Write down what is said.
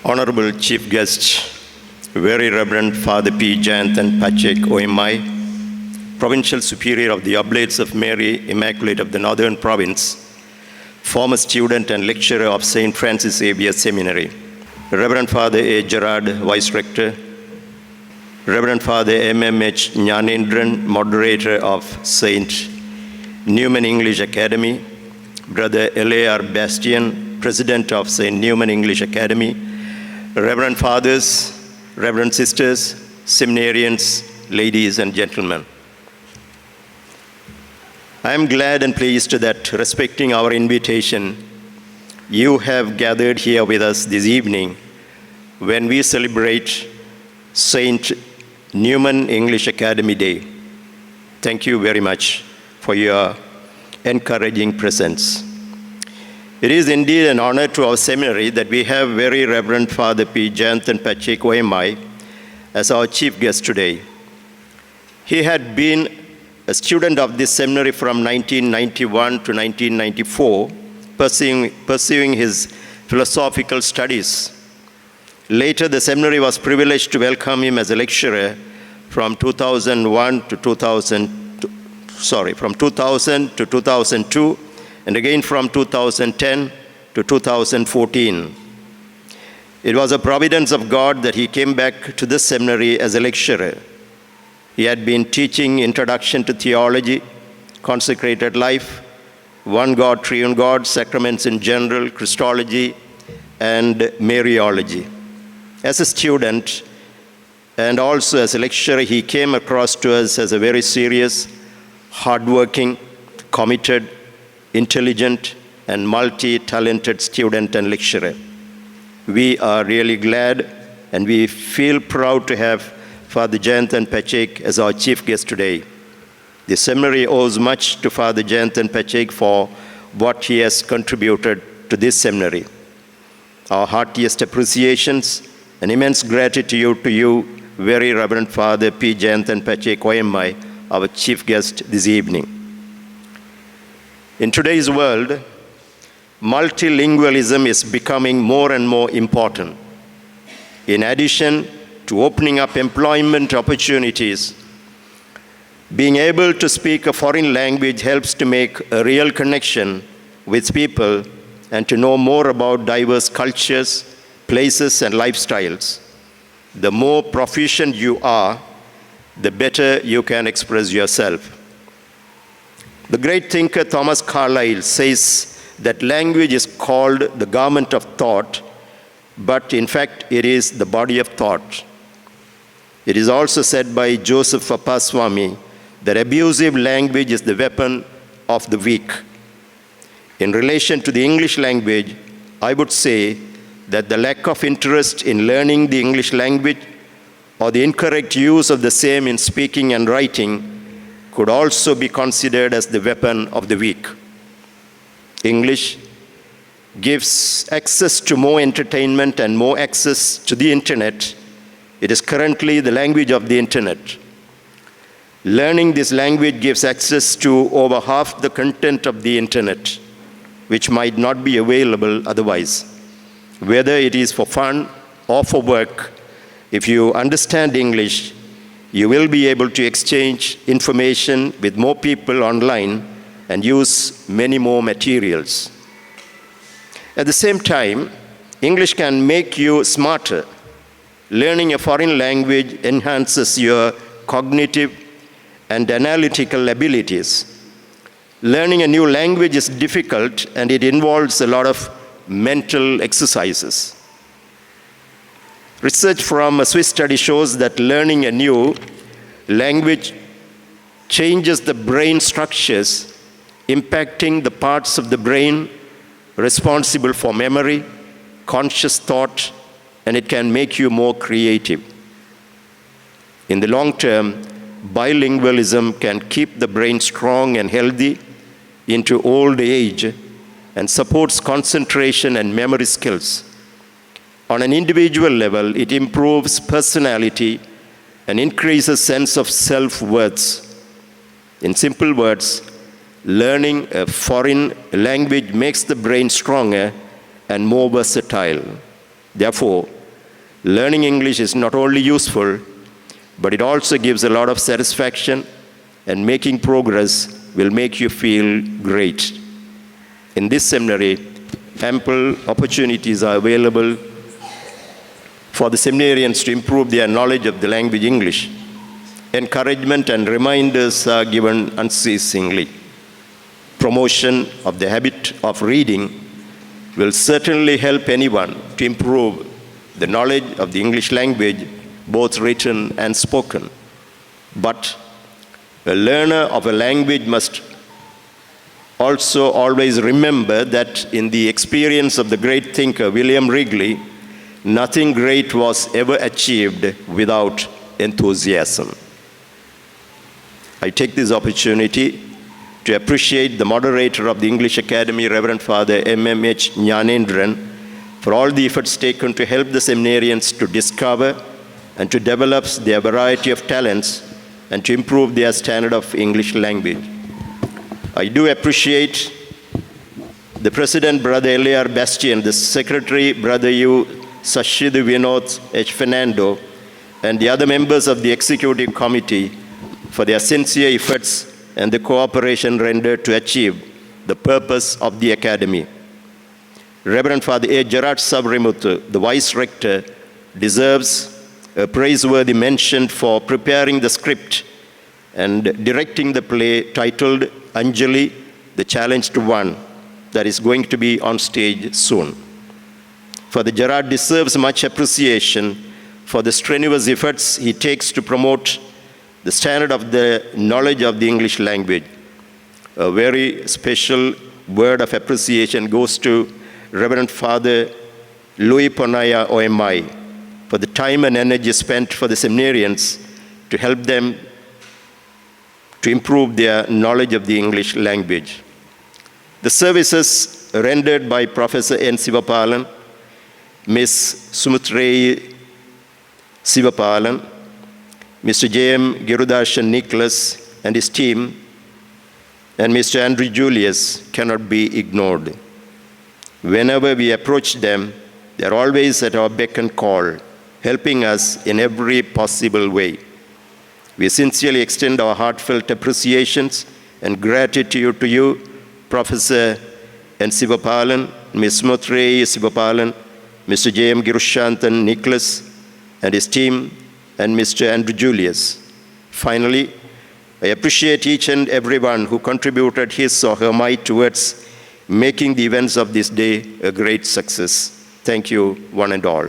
Honorable Chief Guest, Very Reverend Father P. Janthan Pachek OMI, Provincial Superior of the Oblates of Mary Immaculate of the Northern Province, former student and lecturer of St. Francis Xavier Seminary, Reverend Father A. Gerard, Vice Rector, Reverend Father M.M.H. Jnanendran, Moderator of St. Newman English Academy, Brother L.A.R. Bastian, President of St. Newman English Academy, Reverend Fathers, Reverend Sisters, Seminarians, ladies and gentlemen. I am glad and pleased that, respecting our invitation, you have gathered here with us this evening when we celebrate St. Newman English Academy Day. Thank you very much for your encouraging presence. It is indeed an honor to our seminary that we have Very Reverend Father P. Janthan Pachek OMI as our chief guest today. He had been a student of this seminary from 1991 to 1994, pursuing his philosophical studies. Later, the seminary was privileged to welcome him as a lecturer from 2000 to 2002, and again from 2010 to 2014. It was a providence of God that he came back to this seminary as a lecturer. He had been teaching Introduction to Theology, Consecrated Life, One God, Triune God, Sacraments in General, Christology, and Mariology. As a student and also as a lecturer, he came across to us as a very serious, hardworking, committed, intelligent, and multi-talented student and lecturer. We are really glad and we feel proud to have Father Janthan Pachek as our chief guest today. The seminary owes much to Father Janthan Pachek for what he has contributed to this seminary. Our heartiest appreciations and immense gratitude to you, Very Reverend Father P. Janthan Pachek OMI, our chief guest this evening. In today's world, multilingualism is becoming more and more important. In addition to opening up employment opportunities, being able to speak a foreign language helps to make a real connection with people and to know more about diverse cultures, places, and lifestyles. The more proficient you are, the better you can express yourself. The great thinker Thomas Carlyle says that language is called the garment of thought, but in fact it is the body of thought. It is also said by Joseph Appaswamy that abusive language is the weapon of the weak. In relation to the English language, I would say that the lack of interest in learning the English language or the incorrect use of the same in speaking and writing could also be considered as the weapon of the weak. English gives access to more entertainment and more access to the internet. It is currently the language of the internet. Learning this language gives access to over half the content of the internet, which might not be available otherwise. Whether it is for fun or for work, if you understand English, you will be able to exchange information with more people online and use many more materials. At the same time, English can make you smarter. Learning a foreign language enhances your cognitive and analytical abilities. Learning a new language is difficult and it involves a lot of mental exercises. Research from a Swiss study shows that learning a new language changes the brain structures, impacting the parts of the brain responsible for memory, conscious thought, and it can make you more creative. In the long term, bilingualism can keep the brain strong and healthy into old age and supports concentration and memory skills. On an individual level, it improves personality and increases sense of self-worth. In simple words, learning a foreign language makes the brain stronger and more versatile. Therefore, learning English is not only useful, but it also gives a lot of satisfaction, and making progress will make you feel great. In this seminary, ample opportunities are available for the seminarians to improve their knowledge of the language English. Encouragement and reminders are given unceasingly. Promotion of the habit of reading will certainly help anyone to improve the knowledge of the English language, both written and spoken. But a learner of a language must also always remember that in the experience of the great thinker William Wrigley, nothing great was ever achieved without enthusiasm. I take this opportunity to appreciate the moderator of the English Academy, Reverend Father M.M.H. Jnanendran, for all the efforts taken to help the seminarians to discover and to develop their variety of talents and to improve their standard of English language. I do appreciate the President, Brother L.A.R. Bastian, the Secretary, Brother U. Sashid Vinod H. Fernando, and the other members of the Executive Committee for their sincere efforts and the cooperation rendered to achieve the purpose of the Academy. Reverend Father A. Gerard Savrimuthu, the Vice Rector, deserves a praiseworthy mention for preparing the script and directing the play titled Anjali, the Challenged One, that is going to be on stage soon. Father Gerard deserves much appreciation for the strenuous efforts he takes to promote the standard of the knowledge of the English language. A very special word of appreciation goes to Reverend Father Louis Ponaya OMI for the time and energy spent for the seminarians to help them to improve their knowledge of the English language. The services rendered by Professor N. Sivapalan, Ms. Sumutrey Sivapalan, Mr. J.M. Girudarshan Nicholas and his team, and Mr. Andrew Julius cannot be ignored. Whenever we approach them, they are always at our beck and call, helping us in every possible way. We sincerely extend our heartfelt appreciations and gratitude to you, Professor N. Sivapalan, Ms. Sumutrey Sivapalan, Mr. J.M. Girushantan Nicholas and his team, and Mr. Andrew Julius. Finally, I appreciate each and everyone who contributed his or her might towards making the events of this day a great success. Thank you, one and all.